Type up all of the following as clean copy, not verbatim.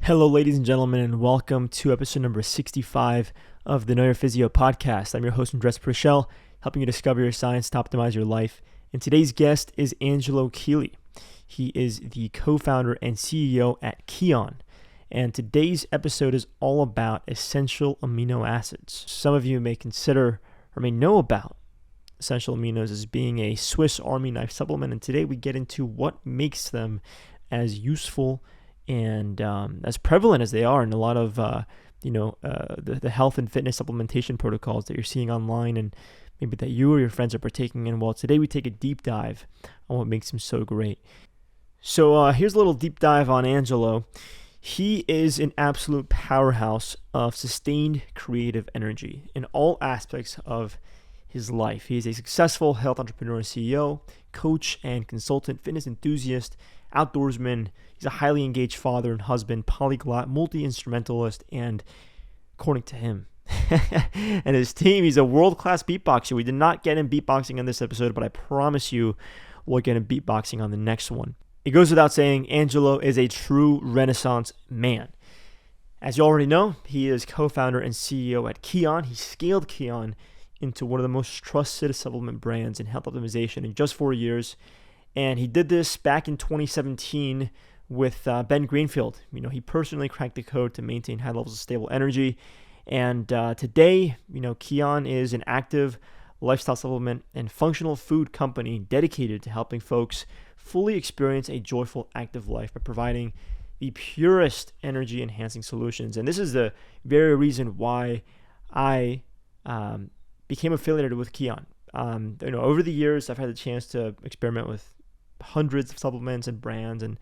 Hello, ladies and gentlemen, and welcome to episode number 65 of the Know Your Physio podcast. I'm your host, Andrés Preschel, helping you discover your science to optimize your life. And today's guest is Angelo Keely. He is the co-founder and CEO at Kion. And today's episode is all about essential amino acids. Some of you may consider or may know about essential aminos as being a Swiss Army knife supplement. And today we get into what makes them as useful and as prevalent as they are in a lot of the health and fitness supplementation protocols that you're seeing online and maybe that you or your friends are partaking in. Well, today we take a deep dive on what makes him so great. So here's a little deep dive on Angelo. He is an absolute powerhouse of sustained creative energy in all aspects of his life. He is a successful health entrepreneur and CEO, coach and consultant, fitness enthusiast, outdoorsman. He's a highly engaged father and husband, polyglot, multi-instrumentalist, and according to him and his team, he's a world-class beatboxer. We did not get him beatboxing on this episode, but I promise you we'll get him beatboxing on the next one. It goes without saying, Angelo is a true Renaissance man. As you already know, he is co-founder and CEO at Kion. He scaled Kion into one of the most trusted supplement brands in health optimization in just 4 years. And he did this back in 2017 with Ben Greenfield. He personally cracked the code to maintain high levels of stable energy. And today, Kion is an active lifestyle supplement and functional food company dedicated to helping folks fully experience a joyful, active life by providing the purest energy-enhancing solutions. And this is the very reason why I became affiliated with Kion. Over the years, I've had the chance to experiment with hundreds of supplements and brands, and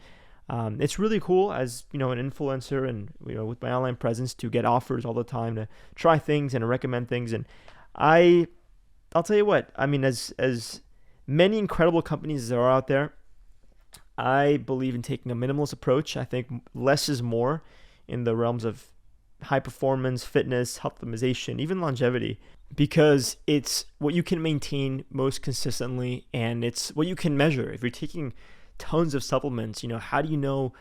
it's really cool as an influencer and with my online presence to get offers all the time to try things and to recommend things. And I'll tell you what, as many incredible companies as there are out there, I believe in taking a minimalist approach. I think less is more in the realms of high performance, fitness, health optimization, even longevity, because it's what you can maintain most consistently and it's what you can measure. If you're taking tons of supplements, how do you know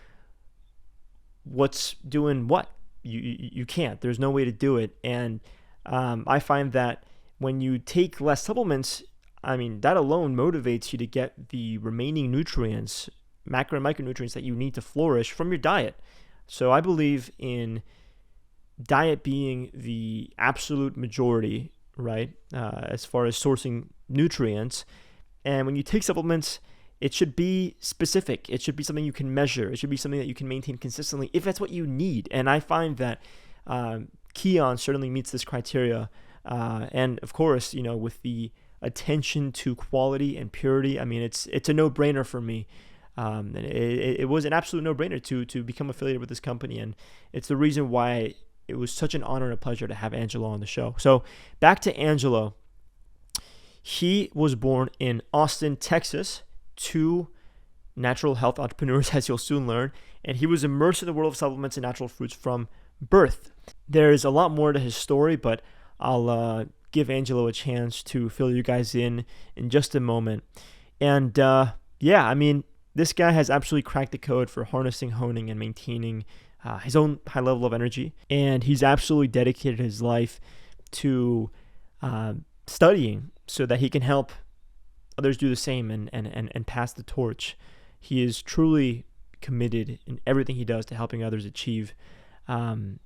what's doing what? You can't. There's no way to do it. And I find that when you take less supplements, that alone motivates you to get the remaining nutrients, macro and micronutrients that you need to flourish from your diet. So I believe in diet being the absolute majority, right, as far as sourcing nutrients. And when you take supplements, it should be specific. It should be something you can measure. It should be something that you can maintain consistently if that's what you need. And I find that Kion certainly meets this criteria. And of course, with the attention to quality and purity, it's a no-brainer for me. And it was an absolute no-brainer to become affiliated with this company. And it's the reason why it was such an honor and a pleasure to have Angelo on the show. So back to Angelo. He was born in Austin, Texas, to natural health entrepreneurs, as you'll soon learn. And he was immersed in the world of supplements and natural fruits from birth. There's a lot more to his story, but I'll give Angelo a chance to fill you guys in just a moment. And this guy has absolutely cracked the code for harnessing, honing, and maintaining his own high level of energy. And he's absolutely dedicated his life to studying so that he can help others do the same and pass the torch. He is truly committed in everything he does to helping others achieve and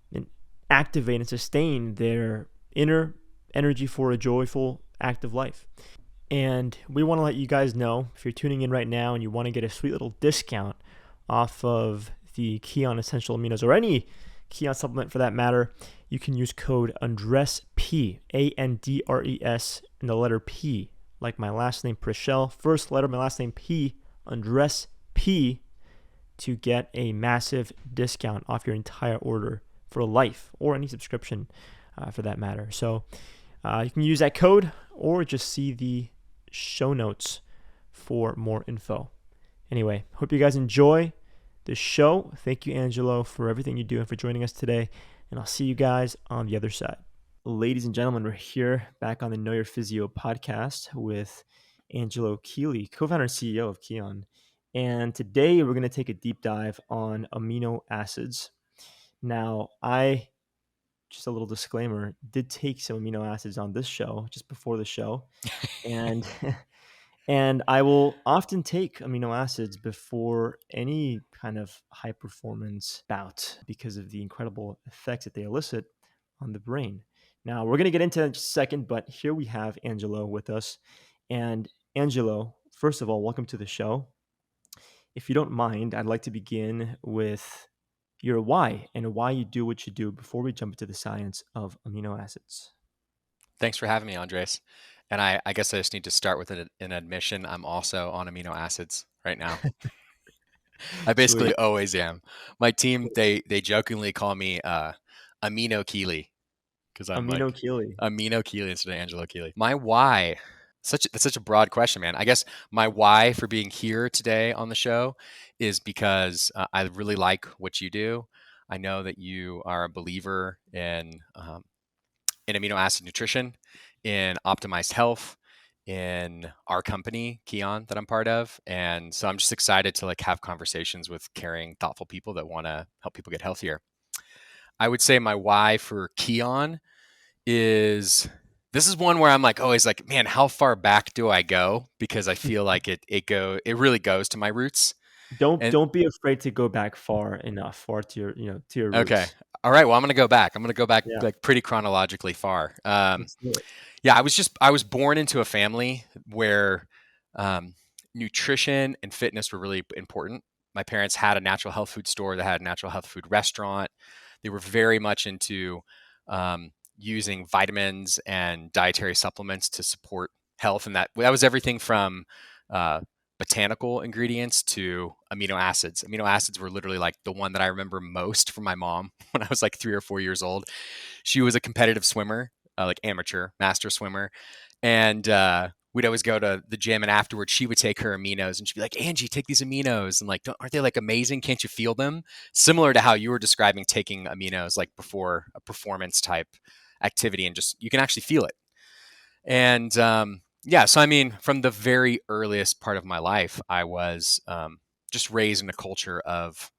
activate and sustain their inner energy for a joyful, active life. And we want to let you guys know, if you're tuning in right now and you want to get a sweet little discount off of the Kion Essential Aminos or any Kion supplement for that matter, you can use code Andrés P, ANDRES, and the letter P, like my last name Preschel, first letter my last name P, Andrés P, to get a massive discount off your entire order for life or any subscription for that matter. So you can use that code or just see the show notes for more info. Anyway, hope you guys enjoy the show. Thank you, Angelo, for everything you do and for joining us today. And I'll see you guys on the other side. Ladies and gentlemen, we're here back on the Know Your Physio podcast with Angelo Keely, co-founder and CEO of Kion. And today we're going to take a deep dive on amino acids. Now, I just a little disclaimer, did take some amino acids on this show just before the show, and and I will often take amino acids before any kind of high performance bout because of the incredible effects that they elicit on the brain. Now, we're going to get into that in just a second, but here we have Angelo with us. And Angelo, first of all, welcome to the show. If you don't mind, I'd like to begin with your why and why you do what you do before we jump into the science of amino acids. Thanks for having me, Andres. And I guess I just need to start with an admission. I'm also on amino acids right now. I basically Sweet. always am. My team, they jokingly call me Amino Keely because I'm Amino like Keely. Amino Keely instead of Angelo Keely. My why, that's such a broad question, man. I guess my why for being here today on the show is because I really like what you do. I know that you are a believer in amino acid nutrition, in optimized health, in our company, Kion, that I'm part of. And so I'm just excited to like have conversations with caring, thoughtful people that want to help people get healthier. I would say my why for Kion is this is one where I'm like always like, man, how far back do I go? Because I feel like it really goes to my roots. Don't And don't be afraid to go back far enough, far to your to your okay. roots. All right. Well, I'm gonna go back. I'm gonna go back Yeah, like pretty chronologically far. let's do it. Yeah, I was born into a family where um, nutrition and fitness were really important. My parents had a natural health food store. They had a natural health food restaurant. They were very much into using vitamins and dietary supplements to support health, and that was everything from uh, botanical ingredients to amino acids. Amino acids were literally like the one that I remember most from my mom when I was like 3 or 4 years old. She was a competitive swimmer, like amateur, master swimmer, and we'd always go to the gym. And afterwards, she would take her aminos, and she'd be like, "Angie, take these aminos." And like, aren't they like amazing? Can't you feel them? Similar to how you were describing taking aminos, like before a performance type activity, and just you can actually feel it. And yeah, so I mean, from the very earliest part of my life, I was just raised in a culture of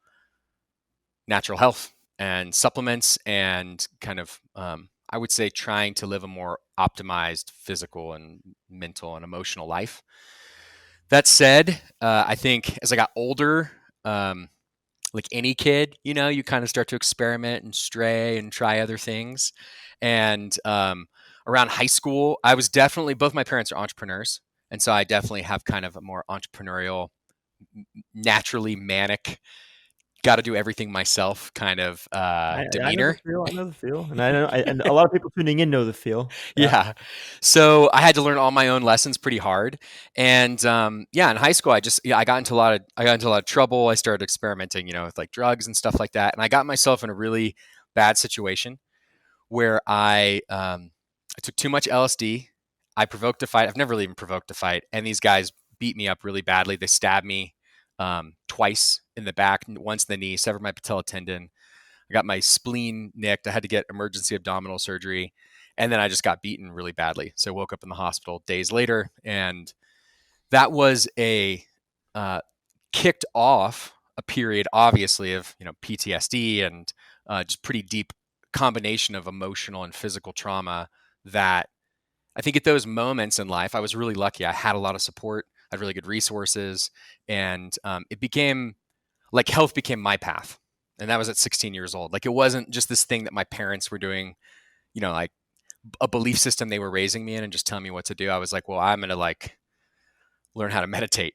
natural health and supplements and kind of I would say trying to live a more optimized physical and mental and emotional life. That said, I think as I got older, like any kid, you know, you kind of start to experiment and stray and try other things. And around high school, I was definitely, both my parents are entrepreneurs. And so I definitely have kind of a more entrepreneurial, naturally manic, got to do everything myself kind of I know the demeanor. feel. I know the feel, and I know, and a lot of people tuning in know the feel. Yeah. Yeah. So I had to learn all my own lessons pretty hard. And yeah, in high school, I got into a lot of trouble. I started experimenting, you know, with like drugs and stuff like that. And I got myself in a really bad situation where I took too much LSD. I provoked a fight. I've never really even provoked a fight. And these guys beat me up really badly. They stabbed me twice in the back, once in the knee, severed my patella tendon. I got my spleen nicked. I had to get emergency abdominal surgery. And then I just got beaten really badly. So I woke up in the hospital days later. And that was uh, kicked off a period, obviously, of, you know, PTSD and just pretty deep combination of emotional and physical trauma that I think at those moments in life, I was really lucky. I had a lot of support, I had really good resources. And it became like health became my path. And that was at 16 years old. Like it wasn't just this thing that my parents were doing, you know, like a belief system they were raising me in and just telling me what to do. I was like, well, I'm going to like learn how to meditate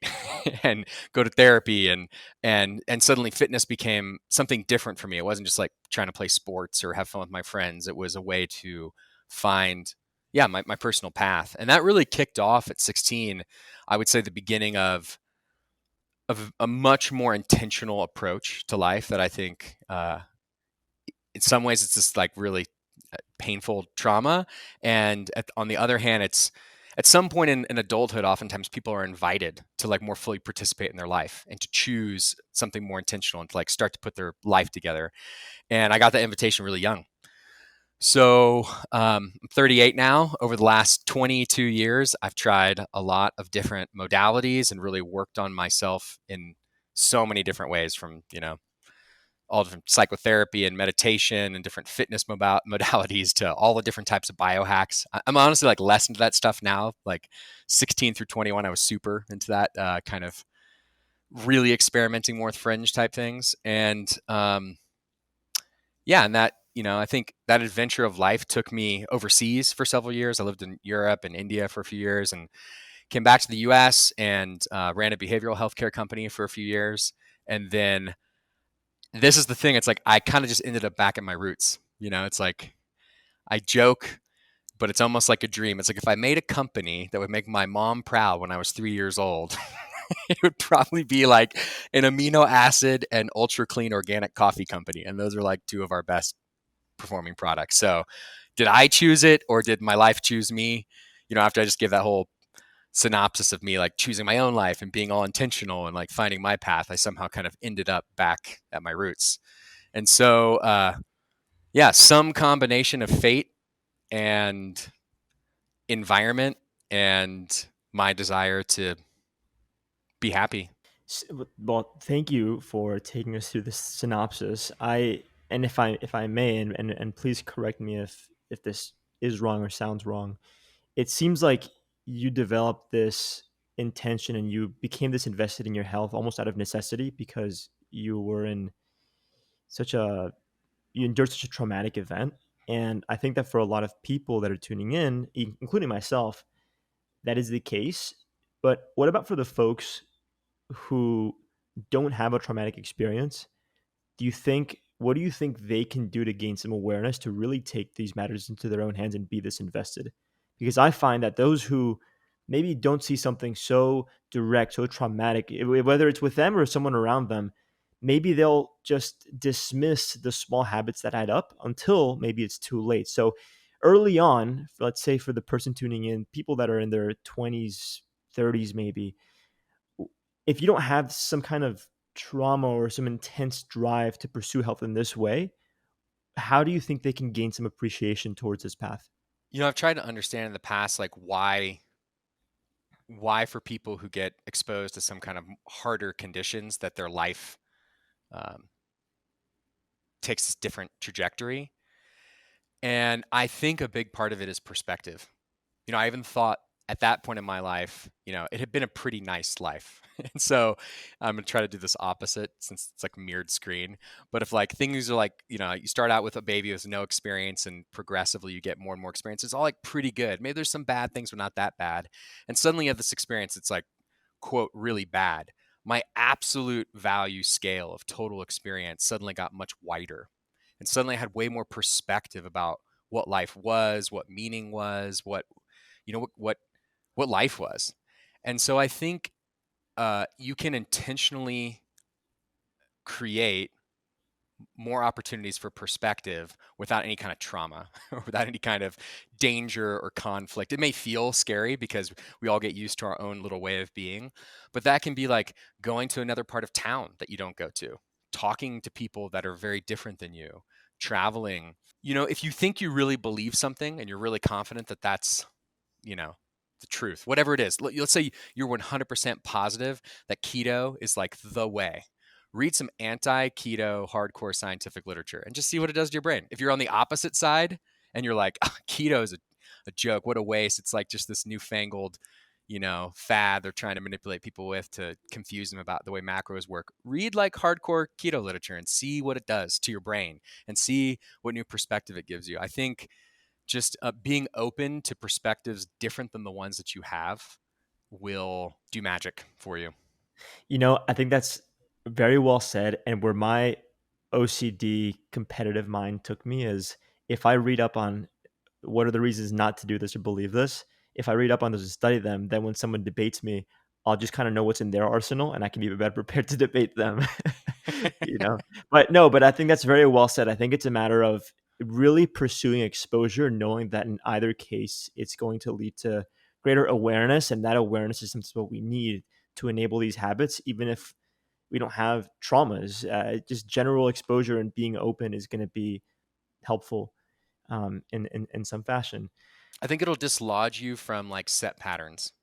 and go to therapy and suddenly fitness became something different for me. It wasn't just like trying to play sports or have fun with my friends. It was a way to find yeah, my personal path. And that really kicked off at 16. I would say the beginning of a much more intentional approach to life that I think in some ways it's just like really painful trauma. And on the other hand, it's at some point in adulthood, oftentimes people are invited to like more fully participate in their life and to choose something more intentional and to like start to put their life together. And I got that invitation really young. So I'm 38 now. Over the last 22 years, I've tried a lot of different modalities and really worked on myself in so many different ways from, you know, all different psychotherapy and meditation and different fitness modalities to all the different types of biohacks. I'm honestly like less into that stuff now. Like 16 through 21, I was super into that kind of really experimenting more with fringe type things. And yeah, and that, I think that adventure of life took me overseas for several years. I lived in Europe and India for a few years and came back to the US and ran a behavioral healthcare company for a few years. And then this is the thing. It's like I kind of just ended up back at my roots. It's like I joke, but it's almost like a dream. It's like if I made a company that would make my mom proud when I was 3 years old, it would probably be like an amino acid and ultra clean organic coffee company. And those are like two of our best performing products. So did I choose it or did my life choose me? After I just give that whole synopsis of me like choosing my own life and being all intentional and like finding my path, I somehow kind of ended up back at my roots. And so, yeah, some combination of fate and environment and my desire to be happy. Well, thank you for taking us through this synopsis. And if I may, and please correct me if this is wrong or sounds wrong. It seems like you developed this intention and you became this invested in your health almost out of necessity because such a you endured such a traumatic event. And I think that for a lot of people that are tuning in, including myself, that is the case. But what about for the folks who don't have a traumatic experience? What do you think they can do to gain some awareness to really take these matters into their own hands and be this invested? Because I find that those who maybe don't see something so direct, so traumatic, whether it's with them or someone around them, maybe they'll just dismiss the small habits that add up until maybe it's too late. So early on, let's say for the person tuning in, people that are in their 20s, 30s maybe, if you don't have some kind of trauma or some intense drive to pursue health in this way, how do you think they can gain some appreciation towards this path? I've tried to understand in the past like why for people who get exposed to some kind of harder conditions that their life um, takes this different trajectory. And I think a big part of it is perspective. I even thought at that point in my life, it had been a pretty nice life. And so I'm going to try to do this opposite since it's like mirrored screen. But if like things are like, you start out with a baby with no experience and progressively you get more and more experience, it's all like pretty good. Maybe there's some bad things, but not that bad. And suddenly you have this experience, it's like, quote, really bad. My absolute value scale of total experience suddenly got much wider. And suddenly I had way more perspective about what life was, what meaning was, what life was. And so I think you can intentionally create more opportunities for perspective without any kind of trauma or without any kind of danger or conflict. It may feel scary because we all get used to our own little way of being, but that can be like going to another part of town that you don't go to, talking to people that are very different than you, traveling. If you think you really believe something and you're really confident that that's, you know, the truth, whatever it is. Let's say you're 100% positive that keto is like the way. Read some anti-keto hardcore scientific literature and just see what it does to your brain. If you're on the opposite side and you're like, oh, keto is a joke, what a waste. It's like just this newfangled, fad they're trying to manipulate people with to confuse them about the way macros work. Read like hardcore keto literature and see what it does to your brain and see what new perspective it gives you. I think just being open to perspectives different than the ones that you have will do magic for you. I think that's very well said. And where my OCD competitive mind took me is if I read up on what are the reasons not to do this or believe this, if I read up on those and study them, then when someone debates me, I'll just kind of know what's in their arsenal and I can be better prepared to debate them. you know, but no, but I think that's very well said. I think it's a matter of really pursuing exposure, knowing that in either case, it's going to lead to greater awareness. And that awareness is something what we need to enable these habits, even if we don't have traumas. Just general exposure and being open is going to be helpful in some fashion. I think it'll dislodge you from like set patterns.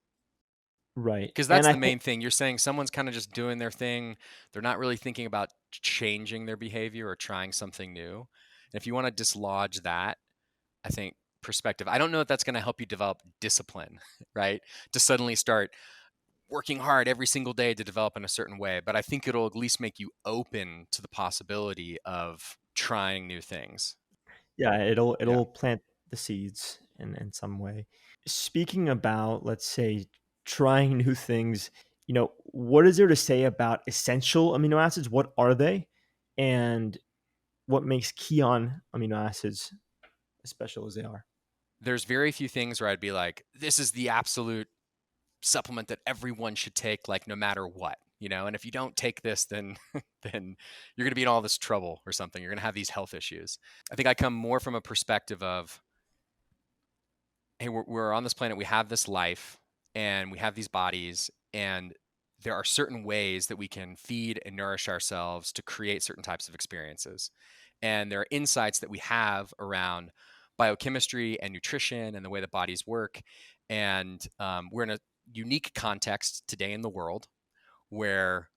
Right. Because And that's I the think, main thing. You're saying someone's kind of just doing their thing. They're not really thinking about changing their behavior or trying something new. And if you want to dislodge that, I think perspective. I don't know if that's going to help you develop discipline, right? To suddenly start working hard every single day to develop in a certain way, but I think it'll at least make you open to the possibility of trying new things. yeah, Yeah. it'll plant the seeds in some way. Speaking about, let's say, trying new things, what is there to say about essential amino acids? What are they? And what makes Kion amino acids as special as they are? There's very few things where I'd be like, this is the absolute supplement that everyone should take, like no matter what, and if you don't take this, then then you're going to be in all this trouble or something. You're going to have these health issues. I think I come more from a perspective of, hey, we're on this planet, we have this life, and we have these bodies, and there are certain ways that we can feed and nourish ourselves to create certain types of experiences. And there are insights that we have around biochemistry and nutrition and the way that bodies work. And we're in a unique context today in the world where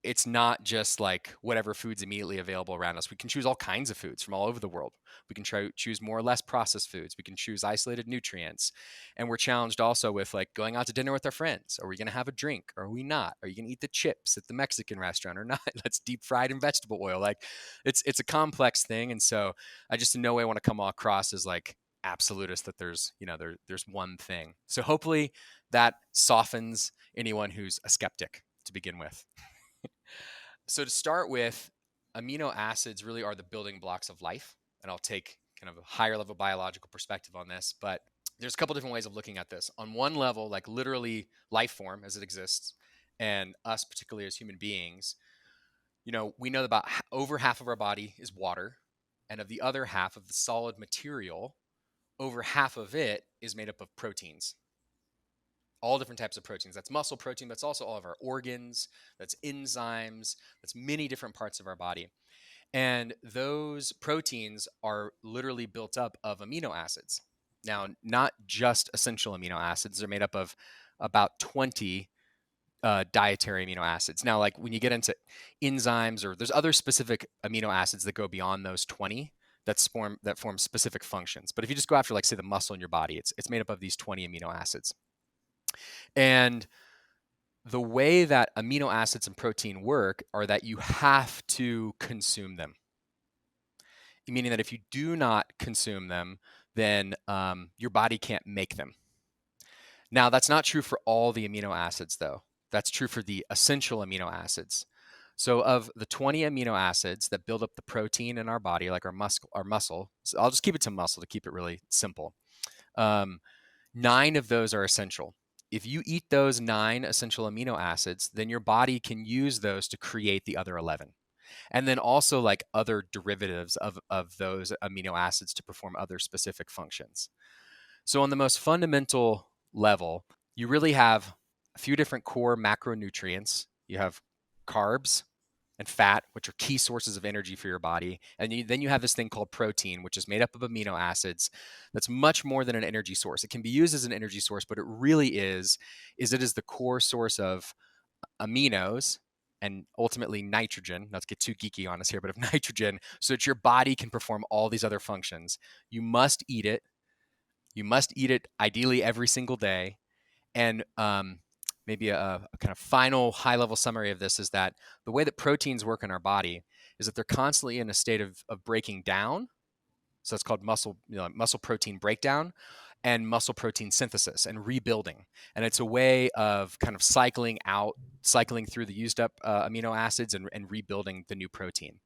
it's not just like whatever food's immediately available around us. We can choose all kinds of foods from all over the world. We can choose more or less processed foods. We can choose isolated nutrients. And we're challenged also with like going out to dinner with our friends. Are we going to have a drink? Or are we not? Are you going to eat the chips at the Mexican restaurant or not? That's deep fried in vegetable oil. Like it's a complex thing. And so I just in no way want to come across as like absolutist that there's one thing. So hopefully that softens anyone who's a skeptic to begin with. So to start with, amino acids really are the building blocks of life. And I'll take kind of a higher level biological perspective on this, but there's a couple different ways of looking at this. On one level, like literally life form as it exists, and us particularly as human beings, we know that about over half of our body is water, and of the other half of the solid material, over half of it is made up of proteins, all different types of proteins. That's muscle protein, but it's also all of our organs, that's enzymes, that's many different parts of our body. And those proteins are literally built up of amino acids. Now, not just essential amino acids, they're made up of about 20 dietary amino acids. Now, like when you get into enzymes or there's other specific amino acids that go beyond those 20 that form specific functions. But if you just go after, like, say, the muscle in your body, it's made up of these 20 amino acids. And the way that amino acids and protein work are that you have to consume them, meaning that if you do not consume them, then your body can't make them. Now, that's not true for all the amino acids, though. That's true for the essential amino acids. So, of the 20 amino acids that build up the protein in our body, like our muscle, so I'll just keep it to muscle to keep it really simple. 9 of those are essential. If you eat those 9 essential amino acids, then your body can use those to create the other 11. And then also like other derivatives of those amino acids to perform other specific functions. So on the most fundamental level, you really have a few different core macronutrients. You have carbs and fat, which are key sources of energy for your body. And then you have this thing called protein, which is made up of amino acids. That's much more than an energy source. It can be used as an energy source, but it really is it is the core source of aminos and ultimately nitrogen, not to get too geeky on us here, but of nitrogen, so that your body can perform all these other functions. You must eat it. You must eat it ideally every single day. And maybe a kind of final high level summary of this is that the way that proteins work in our body is that they're constantly in a state of breaking down. So it's called muscle protein breakdown and muscle protein synthesis and rebuilding. And it's a way of kind of cycling through the used up amino acids and rebuilding the new protein.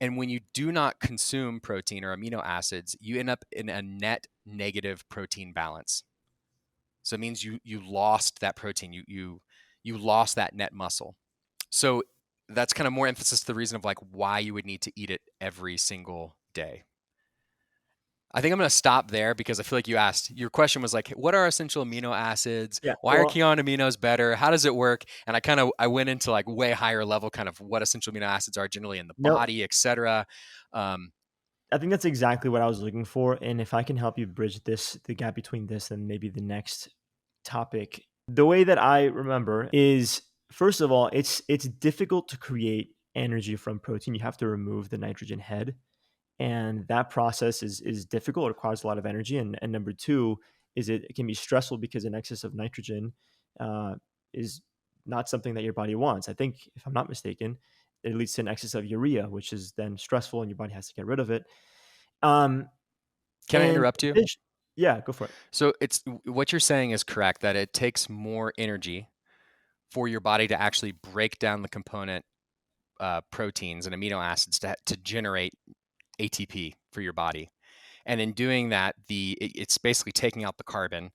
And when you do not consume protein or amino acids, you end up in a net negative protein balance. So it means you lost that protein, you lost that net muscle. So that's kind of more emphasis to the reason of like why you would need to eat it every single day. I think I'm going to stop there because I feel like your question was like, what are essential amino acids? Yeah. Why are Kion aminos better? How does it work? And I went into like way higher level kind of what essential amino acids are generally in the No, body, etc. Um, I think that's exactly what I was looking for. And if I can help you bridge the gap between this and maybe the next topic, The way that I remember is, first of all, it's difficult to create energy from protein. You have to remove the nitrogen head, and that process is difficult. It requires a lot of energy. And number two is it can be stressful because an excess of nitrogen is not something that your body wants. I think, if I'm not mistaken, it leads to an excess of urea, which is then stressful, and your body has to get rid of it. Um, Can I and interrupt you? yeah, go for it. So it's what you're saying is correct, that it takes more energy for your body to actually break down the component proteins and amino acids to generate ATP for your body. And in doing that, it's basically taking out the carbon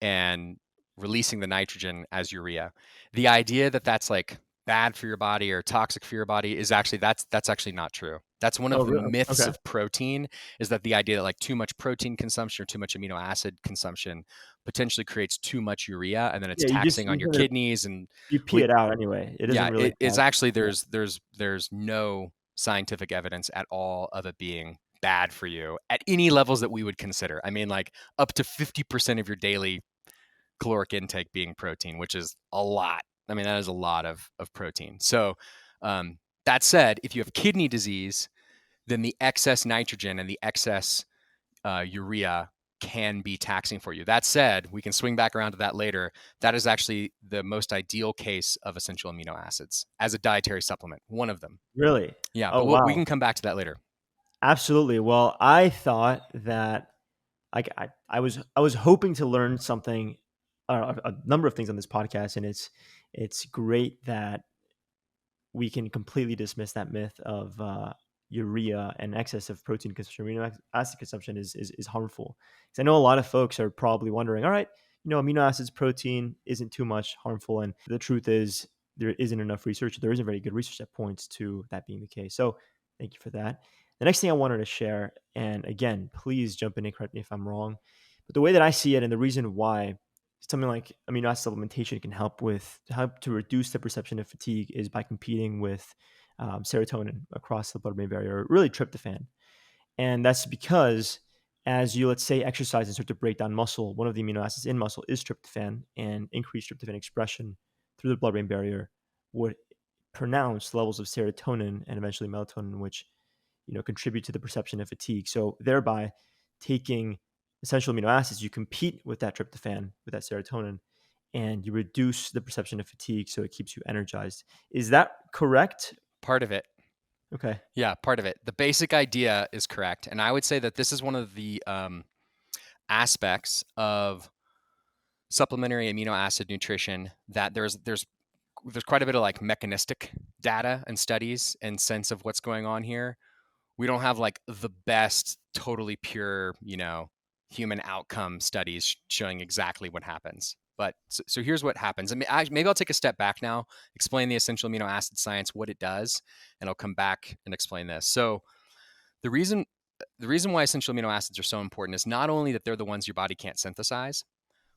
and releasing the nitrogen as urea. The idea that that's like bad for your body or toxic for your body is actually that's actually not true. That's one Oh, of the really? myths Okay. of protein, is that the idea that like too much protein consumption or too much amino acid consumption potentially creates too much urea, and then it's Yeah, you just taxing on your kind of kidneys. And you pee we it out anyway. It doesn't yeah, really it's have. actually Yeah. there's no scientific evidence at all of it being bad for you at any levels that we would consider. I mean, like up to 50% of your daily caloric intake being protein, which is a lot. I mean, that is a lot of protein. So, that said, if you have kidney disease, then the excess nitrogen and the excess urea can be taxing for you. That said, we can swing back around to that later. That is actually the most ideal case of essential amino acids as a dietary supplement, one of them. Really? Yeah, Oh, but we wow. can come back to that later. Absolutely. Well, I thought that I was hoping to learn something, a number of things on this podcast, and it's great that we can completely dismiss that myth of urea and excess of protein consumption. Amino acid consumption is harmful. Because I know a lot of folks are probably wondering, all right, amino acids, protein isn't too much harmful, and the truth is there isn't enough research. There isn't very good research that points to that being the case. So thank you for that. The next thing I wanted to share, and again, please jump in and correct me if I'm wrong, but the way that I see it and the reason why something like amino acid supplementation can help to reduce the perception of fatigue is by competing with serotonin across the blood-brain barrier, really tryptophan. And that's because as you, let's say, exercise and start to break down muscle, one of the amino acids in muscle is tryptophan, and increased tryptophan expression through the blood-brain barrier would pronounce levels of serotonin and eventually melatonin, which contribute to the perception of fatigue. So thereby taking essential amino acids, you compete with that tryptophan, with that serotonin, and you reduce the perception of fatigue, so it keeps you energized. Is that correct? Part of it. Okay. Yeah, part of it. The basic idea is correct. And I would say that this is one of the aspects of supplementary amino acid nutrition that there's quite a bit of like mechanistic data and studies and sense of what's going on here. We don't have like the best totally pure, human outcome studies showing exactly what happens. But so here's what happens. I mean, maybe I'll take a step back now, explain the essential amino acid science, what it does, and I'll come back and explain this. So the reason the reason why essential amino acids are so important is not only that they're the ones your body can't synthesize,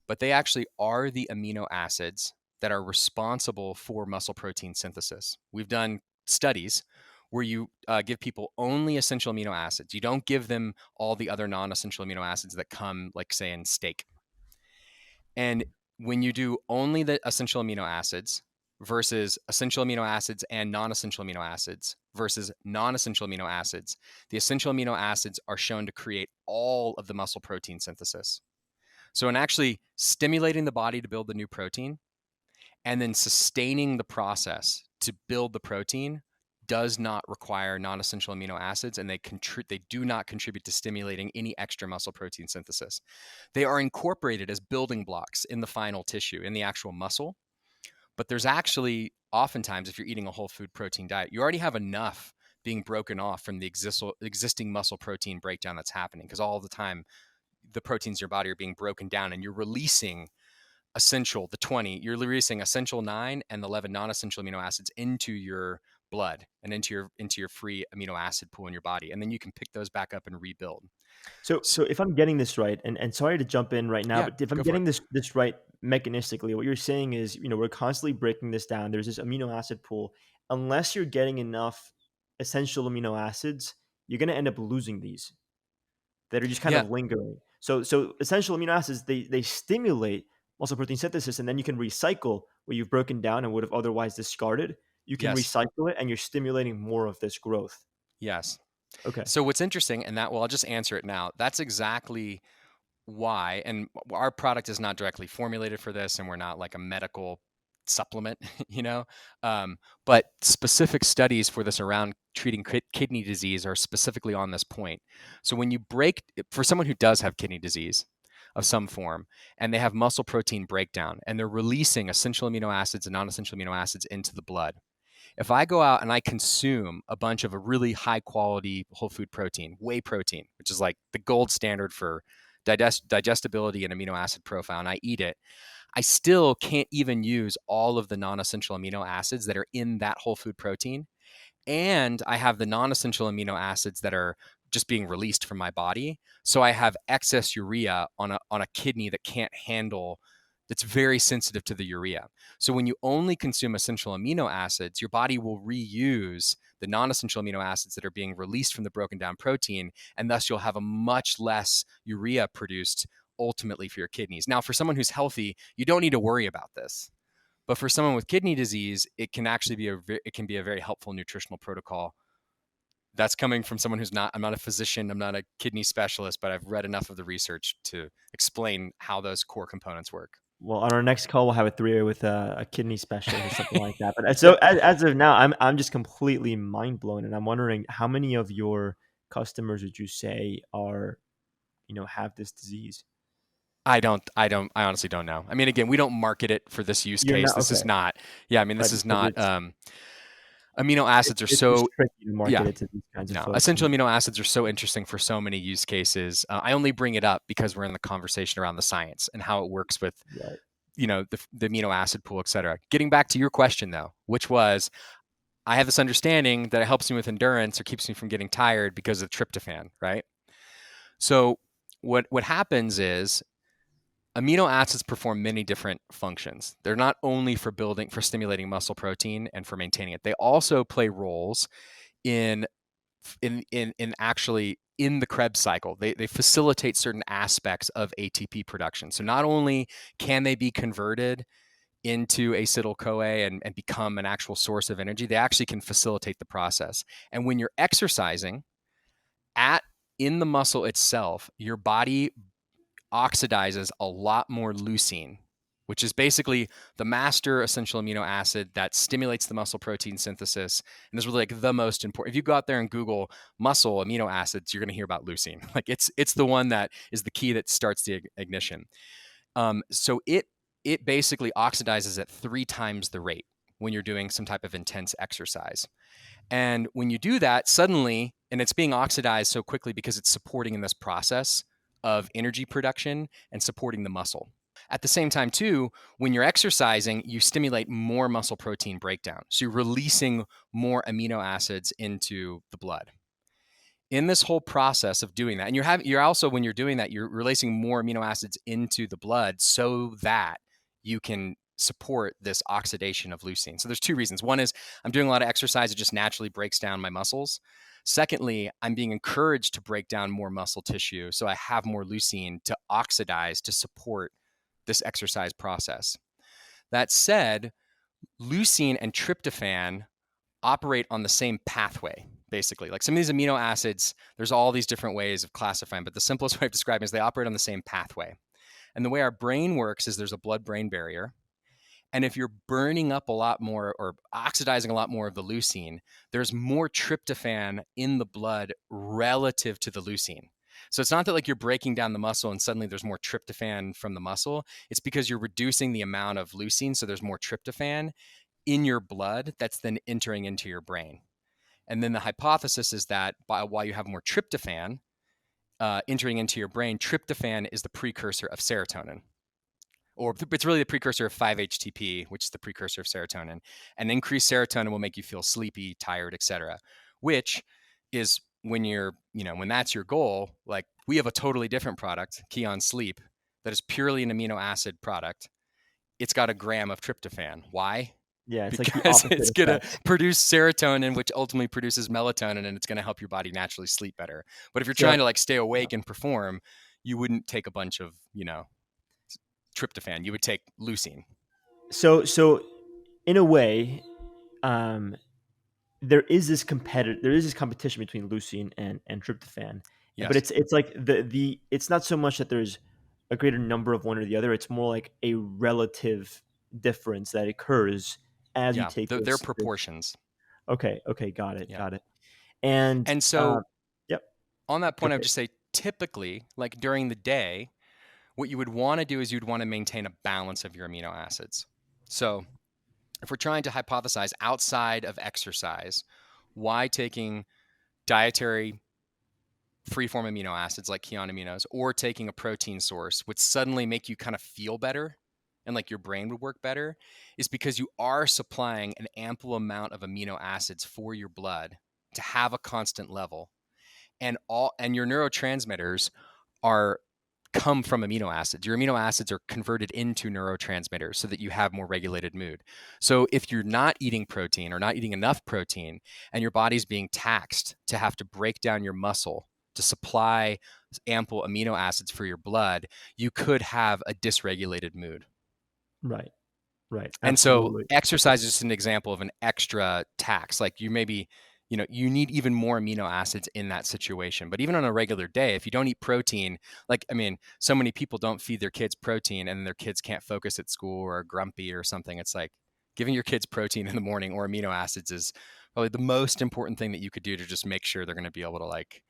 but they actually are the amino acids that are responsible for muscle protein synthesis. We've done studies where you give people only essential amino acids. You don't give them all the other non-essential amino acids that come, like, say, in steak. And when you do only the essential amino acids versus essential amino acids and non-essential amino acids versus non-essential amino acids, the essential amino acids are shown to create all of the muscle protein synthesis. So in actually stimulating the body to build the new protein and then sustaining the process to build the protein does not require non-essential amino acids, and they do not contribute to stimulating any extra muscle protein synthesis. They are incorporated as building blocks in the final tissue, in the actual muscle. But there's actually oftentimes, if you're eating a whole food protein diet, you already have enough being broken off from the existing muscle protein breakdown that's happening, because all the time the proteins in your body are being broken down and you're releasing essential, the 20, you're releasing essential 9 and 11 non-essential amino acids into your blood and into your free amino acid pool in your body. And then you can pick those back up and rebuild. So if I'm getting this right, and sorry to jump in right now, Yeah, but if I'm go for it. getting this right mechanistically, what you're saying is, we're constantly breaking this down. There's this amino acid pool. Unless you're getting enough essential amino acids, you're going to end up losing these that are just kind Yeah, of lingering. So essential amino acids, they stimulate muscle protein synthesis, and then you can recycle what you've broken down and would have otherwise discarded. You can Yes. recycle it, and you're stimulating more of this growth. Yes. Okay. So what's interesting, and that, well, I'll just answer it now. That's exactly why, and our product is not directly formulated for this, and we're not like a medical supplement, you know, but specific studies for this around treating kidney disease are specifically on this point. So when you break, for someone who does have kidney disease of some form, and they have muscle protein breakdown, and they're releasing essential amino acids and non-essential amino acids into the blood, if I go out and I consume a bunch of a really high quality whole food protein, whey protein, which is like the gold standard for digestibility and amino acid profile, and I eat it, I still can't even use all of the non-essential amino acids that are in that whole food protein. And I have the non-essential amino acids that are just being released from my body. So I have excess urea on a kidney that can't handle, that's very sensitive to the urea. So when you only consume essential amino acids, your body will reuse the non-essential amino acids that are being released from the broken down protein, and thus you'll have a much less urea produced ultimately for your kidneys. Now, for someone who's healthy, you don't need to worry about this. But for someone with kidney disease, it can actually be a very helpful nutritional protocol. That's coming from someone who's not, I'm not a physician, I'm not a kidney specialist, but I've read enough of the research to explain how those core components work. Well, on our next call, we'll have a three-way with a kidney specialist or something like that. But so as of now, I'm just completely mind blown, and I'm wondering how many of your customers would you say are, have this disease? I honestly don't know. I mean, again, we don't market it for this use You're case. not This is okay, not, yeah, I mean, right? this is Because not, amino acids are it's so, tricky to market yeah, it to these kinds of no, folks. essential amino acids are so interesting for so many use cases. I only bring it up because we're in the conversation around the science and how it works with, Right. the amino acid pool, et cetera. Getting back to your question though, which was, I have this understanding that it helps me with endurance or keeps me from getting tired because of tryptophan, right? So what happens is amino acids perform many different functions. They're not only for stimulating muscle protein and for maintaining it. They also play roles in actually in the Krebs cycle. They facilitate certain aspects of ATP production. So not only can they be converted into acetyl CoA and become an actual source of energy, they actually can facilitate the process. And when you're exercising at in the muscle itself, your body oxidizes a lot more leucine, which is basically the master essential amino acid that stimulates the muscle protein synthesis. And is really like the most important. If you go out there and Google muscle amino acids, you're going to hear about leucine. Like it's the one that is the key that starts the ignition. So it basically oxidizes at 3 times the rate when you're doing some type of intense exercise. And when you do that, suddenly, and it's being oxidized so quickly because it's supporting in this process of energy production and supporting the muscle. At the same time, too, when you're exercising, you stimulate more muscle protein breakdown. So you're releasing more amino acids into the blood. In this whole process of doing that, and you're also, when you're doing that, you're releasing more amino acids into the blood so that you can support this oxidation of leucine. So there's 2 reasons. One is I'm doing a lot of exercise, it just naturally breaks down my muscles. Secondly, I'm being encouraged to break down more muscle tissue, so I have more leucine to oxidize to support this exercise process. That said, leucine and tryptophan operate on the same pathway, basically. Like some of these amino acids, there's all these different ways of classifying, but the simplest way of describing is they operate on the same pathway. And the way our brain works is there's a blood-brain barrier. And if you're burning up a lot more or oxidizing a lot more of the leucine, there's more tryptophan in the blood relative to the leucine. So it's not that like you're breaking down the muscle and suddenly there's more tryptophan from the muscle. It's because you're reducing the amount of leucine, so there's more tryptophan in your blood that's then entering into your brain. And then the hypothesis is that while you have more tryptophan entering into your brain, tryptophan is the precursor of serotonin. Or it's really the precursor of 5-HTP, which is the precursor of serotonin. And increased serotonin will make you feel sleepy, tired, etc. Which is when when that's your goal, like we have a totally different product, Kion Sleep, that is purely an amino acid product. It's got 1 gram of tryptophan. Why? Yeah, it's like the Because opposite it's going to effect. produce serotonin, which ultimately produces melatonin, and it's going to help your body naturally sleep better. But if you're So trying to like stay awake and perform, you wouldn't take a bunch of, tryptophan. You would take leucine. So in a way, um, there is this competition between leucine and tryptophan, but Yes. it's like the it's not so much that there's a greater number of one or the other. It's more like a relative difference that occurs as you Yeah. take They're this. proportions. Okay, okay, got it, Yeah. got it. And And so yep, on that go point, I would for it. just say typically, like during the day, what you would want to do is you'd want to maintain a balance of your amino acids. So if we're trying to hypothesize outside of exercise, why taking dietary free-form amino acids like Kion aminos or taking a protein source would suddenly make you kind of feel better and like your brain would work better is because you are supplying an ample amount of amino acids for your blood to have a constant level, and your neurotransmitters are come from amino acids. Your amino acids are converted into neurotransmitters so that you have more regulated mood. So if you're not eating protein or not eating enough protein and your body's being taxed to have to break down your muscle to supply ample amino acids for your blood, you could have a dysregulated mood. Right, right, And so absolutely. exercise is just an example of an extra tax. Like you maybe, you need even more amino acids in that situation. But even on a regular day, if you don't eat protein, like, I mean, so many people don't feed their kids protein and their kids can't focus at school or are grumpy or something. It's like giving your kids protein in the morning or amino acids is probably the most important thing that you could do to just make sure they're going to be able to like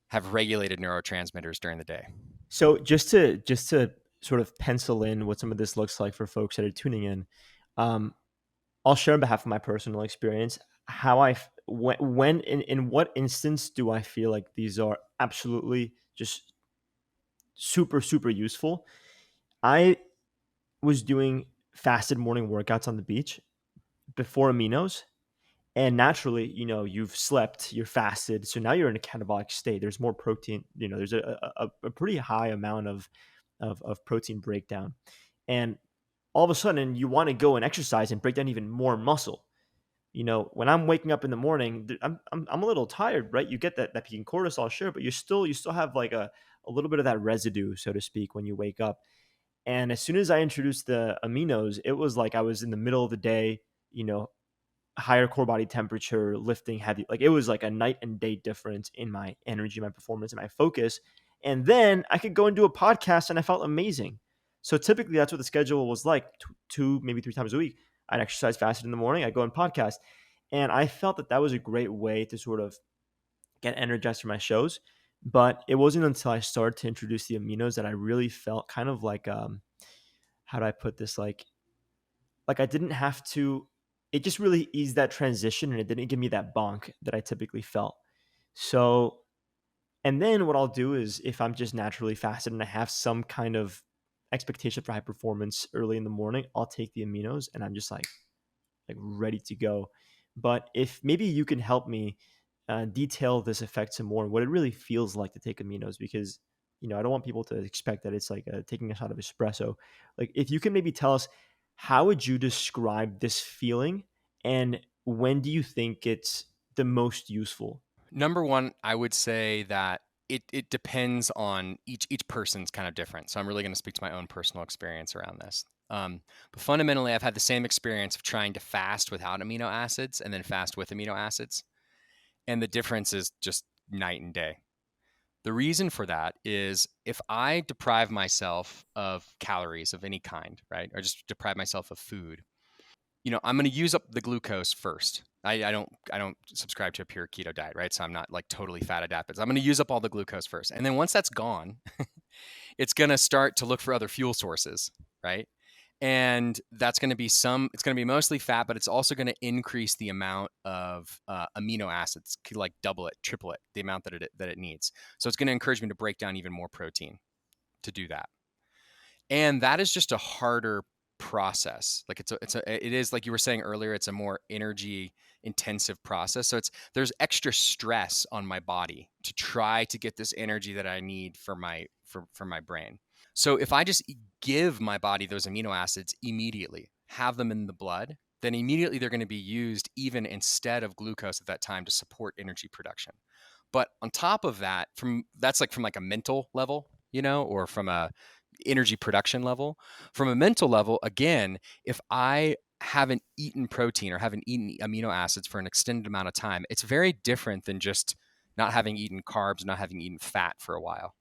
have regulated neurotransmitters during the day. So just to sort of pencil in what some of this looks like for folks that are tuning in, um, I'll share on behalf of my personal experience how when in what instance do I feel like these are absolutely just super useful. I was doing fasted morning workouts on the beach before aminos, and naturally, you've slept, you're fasted, so now you're in a catabolic state. There's more protein. There's a pretty high amount of protein breakdown, and all of a sudden you want to go and exercise and break down even more muscle. When I'm waking up in the morning, I'm a little tired, right? You get that peak in cortisol, sure, but you still have like a little bit of that residue, so to speak, when you wake up. And as soon as I introduced the aminos, it was like I was in the middle of the day, you know, higher core body temperature, lifting heavy. Like it was like a night and day difference in my energy, my performance, and my focus. And then I could go and do a podcast and I felt amazing. So typically that's what the schedule was like, two, maybe three times a week. I'd exercise fasted in the morning, I'd go and podcast. And I felt that that was a great way to sort of get energized for my shows. But it wasn't until I started to introduce the aminos that I really felt kind of like, how do I put this? Like I didn't have to, it just really eased that transition and it didn't give me that bonk that I typically felt. So, and then what I'll do is if I'm just naturally fasted and I have some kind of expectation for high performance early in the morning, I'll take the aminos and I'm just like ready to go. But if maybe you can help me detail this effect some more and what it really feels like to take aminos, because I don't want people to expect that it's like taking a shot of espresso. Like if you can maybe tell us, how would you describe this feeling, and when do you think it's the most useful? Number one, I would say that it depends on each person's kind of different. So I'm really going to speak to my own personal experience around this. But fundamentally, I've had the same experience of trying to fast without amino acids and then fast with amino acids, and the difference is just night and day. The reason for that is if I deprive myself of calories of any kind, right, or just deprive myself of food, I'm going to use up the glucose first. I don't subscribe to a pure keto diet, right? So I'm not like totally fat adapted. So I'm going to use up all the glucose first. And then once that's gone, it's going to start to look for other fuel sources, right? And that's going to be it's going to be mostly fat, but it's also going to increase the amount of amino acids, like double it, triple it, the amount that it needs. So it's going to encourage me to break down even more protein to do that. And that is just a harder process. Like it is like you were saying earlier, it's a more energy intensive process. So there's extra stress on my body to try to get this energy that I need for my brain. So if I just give my body those amino acids immediately, have them in the blood, then immediately they're going to be used even instead of glucose at that time to support energy production. But on top of that, that's like from like a mental level, or from a energy production level. From a mental level, again, if I haven't eaten protein or haven't eaten amino acids for an extended amount of time, it's very different than just not having eaten carbs, not having eaten fat for a while.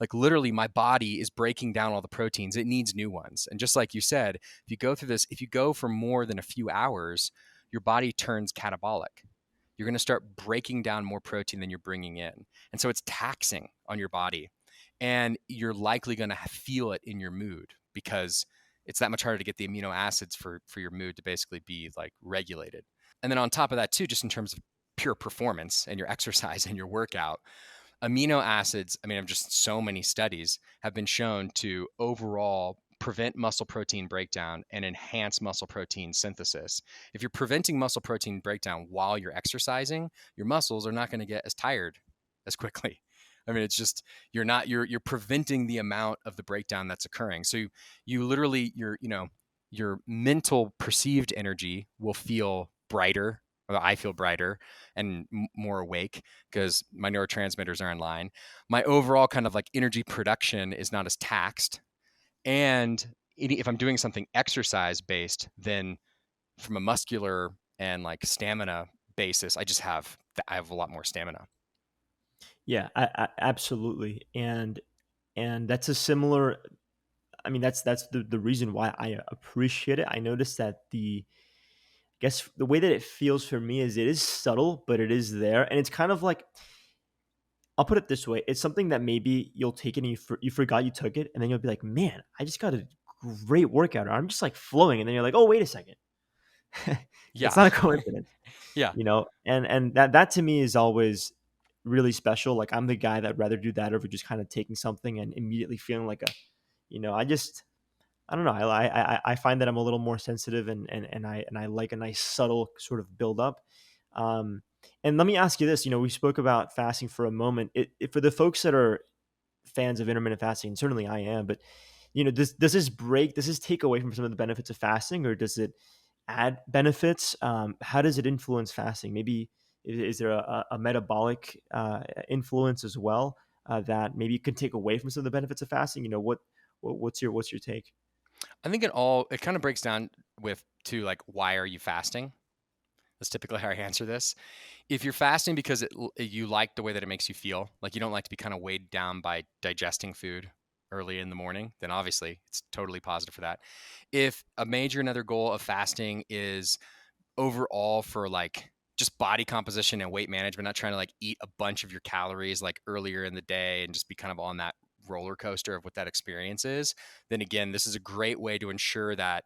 Like literally my body is breaking down all the proteins. It needs new ones. And just like you said, if you go through this, if you go for more than a few hours, your body turns catabolic. You're going to start breaking down more protein than you're bringing in. And so it's taxing on your body. And you're likely going to feel it in your mood because it's that much harder to get the amino acids for your mood to basically be like regulated. And then on top of that too, just in terms of pure performance and your exercise and your workout, amino acids, I mean, just so many studies have been shown to overall prevent muscle protein breakdown and enhance muscle protein synthesis. If you're preventing muscle protein breakdown while you're exercising, your muscles are not going to get as tired as quickly. I mean, it's just you're preventing the amount of the breakdown that's occurring. So you literally your mental perceived energy will feel brighter. Or I feel brighter and more awake because my neurotransmitters are in line. My overall kind of like energy production is not as taxed. And if I'm doing something exercise based, then from a muscular and like stamina basis, I have a lot more stamina. Yeah, absolutely. And that's a similar. I mean, that's the reason why I appreciate it. I noticed that I guess the way that it feels for me is it is subtle, but it is there, and it's kind of like, I'll put it this way: it's something that maybe you'll take it and you forgot you took it, and then you'll be like, "Man, I just got a great workout. Or I'm just like flowing," and then you're like, "Oh, wait a second, it's Yeah. not a coincidence." Yeah. And that to me is always really special. Like, I'm the guy that rather do that over just kind of taking something and immediately feeling like I don't know. I find that I'm a little more sensitive, and I like a nice subtle sort of build up. Um, and let me ask you this: we spoke about fasting for a moment. For the folks that are fans of intermittent fasting, certainly I am, but does this take away from some of the benefits of fasting, or does it add benefits? How does it influence fasting? Maybe is there a metabolic influence as well that maybe you can take away from some of the benefits of fasting? What's your take? I think it kind of breaks down to like, why are you fasting? That's typically how I answer this. If you're fasting because you like the way that it makes you feel, like you don't like to be kind of weighed down by digesting food early in the morning, then obviously it's totally positive for that. If a major another goal of fasting is overall for like just body composition and weight management, not trying to like eat a bunch of your calories like earlier in the day and just be kind of on that roller coaster of what that experience is, then again, this is a great way to ensure that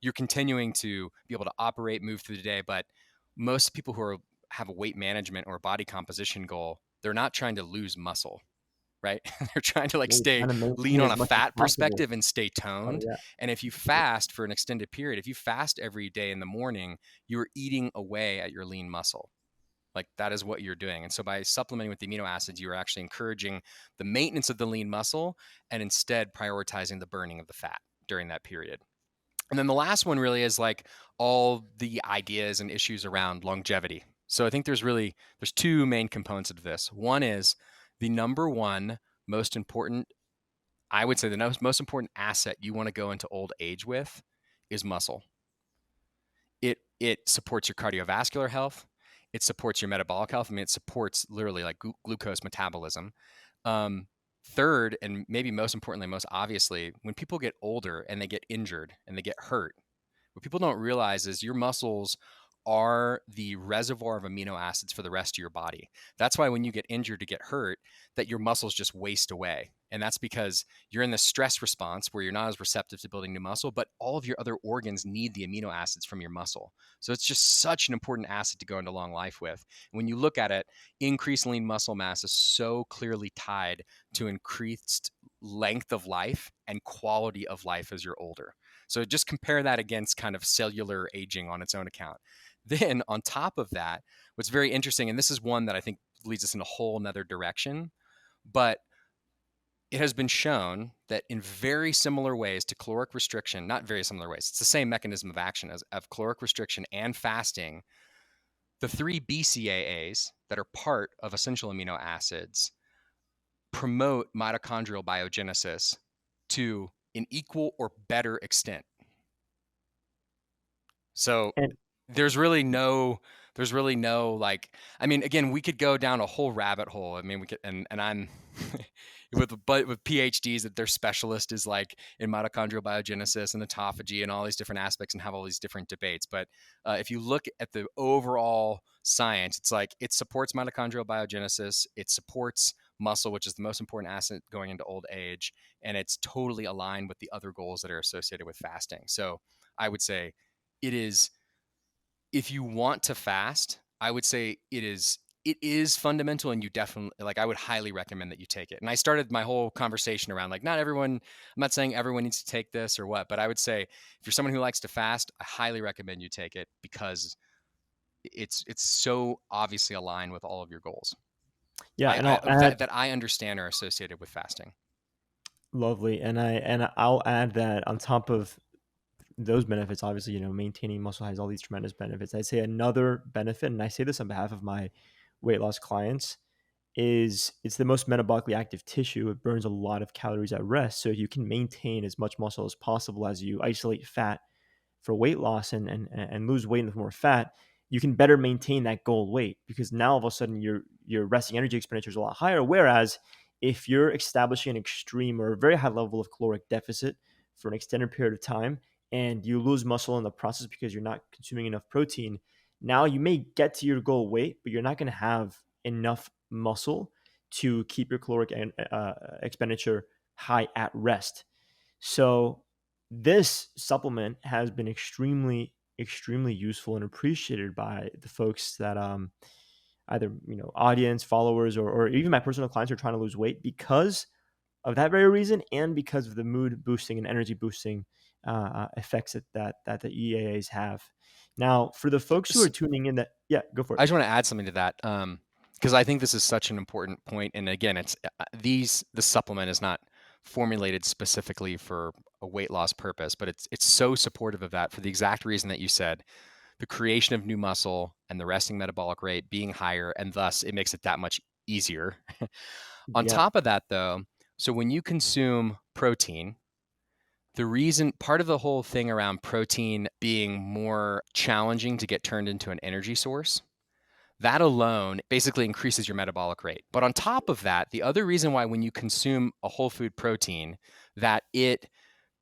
you're continuing to be able to operate, move through the day. But most people have a weight management or a body composition goal, they're not trying to lose muscle, right? They're trying to like Yeah, stay trying to lean maintain on as a much as fat possible. perspective and stay Oh toned. yeah. And if you fast for an extended period, if you fast every day in the morning, you're eating away at your lean muscle. Like that is what you're doing. And so by supplementing with the amino acids, you are actually encouraging the maintenance of the lean muscle and instead prioritizing the burning of the fat during that period. And then the last one really is like all the ideas and issues around longevity. So I think there's two main components of this. One is the number one most important, I would say the most important asset you want to go into old age with is muscle. It supports your cardiovascular health. It supports your metabolic health. I mean, it supports literally like glucose metabolism. Um, Third, and maybe most importantly, most obviously, when people get older and they get injured and they get hurt, what people don't realize is your muscles are the reservoir of amino acids for the rest of your body. That's why when you get injured to get hurt, that your muscles just waste away. And that's because you're in the stress response where you're not as receptive to building new muscle, but all of your other organs need the amino acids from your muscle. So it's just such an important asset to go into long life with. When you look at it, increased lean muscle mass is so clearly tied to increased length of life and quality of life as you're older. So just compare that against kind of cellular aging on its own account. Then on top of that, what's very interesting, and this is one that I think leads us in a whole nother direction, but it has been shown that in very similar ways to caloric restriction, not very similar ways, it's the same mechanism of action as of caloric restriction and fasting, the three BCAAs that are part of essential amino acids promote mitochondrial biogenesis to an equal or better extent. So And there's really no like, I mean, again, we could go down a whole rabbit hole. I mean, we could, and I'm with PhDs that their specialist is like in mitochondrial biogenesis and autophagy and all these different aspects and have all these different debates. But if you look at the overall science, it's like it supports mitochondrial biogenesis, it supports muscle, which is the most important asset going into old age, and it's totally aligned with the other goals that are associated with fasting. So I would say it is, if you want to fast, I would say it is fundamental, and you definitely, like, I would highly recommend that you take it. And I started my whole conversation around like, not everyone, I'm not saying everyone needs to take this or what, but I would say if you're someone who likes to fast, I highly recommend you take it because it's so obviously aligned with all of your goals. yeah, and I I'll add that I understand are associated with fasting. lovely, and I'll add that on top of those benefits, obviously, maintaining muscle has all these tremendous benefits. I'd say another benefit, and I say this on behalf of my weight loss clients, is it's the most metabolically active tissue. It burns a lot of calories at rest. So you can maintain as much muscle as possible as you isolate fat for weight loss and lose weight with more fat. You can better maintain that goal weight because now all of a sudden your resting energy expenditure is a lot higher. Whereas if you're establishing an extreme or a very high level of caloric deficit for an extended period of time and you lose muscle in the process because you're not consuming enough protein, now you may get to your goal weight, but you're not going to have enough muscle to keep your caloric expenditure high at rest. So this supplement has been extremely useful and appreciated by the folks that either audience followers or even my personal clients who are trying to lose weight because of that very reason and because of the mood boosting and energy boosting effects that the EAAs have. Now, for the folks who are tuning in, that yeah, go for it. I just want to add something to that because I think this is such an important point. And again, it's the supplement is not formulated specifically for a weight loss purpose, but it's so supportive of that for the exact reason that you said, the creation of new muscle and the resting metabolic rate being higher, and thus it makes it that much easier. On Yeah, top of that, though, so when you consume protein, the reason, part of the whole thing around protein being more challenging to get turned into an energy source, that alone basically increases your metabolic rate. But on top of that, the other reason why when you consume a whole food protein, that it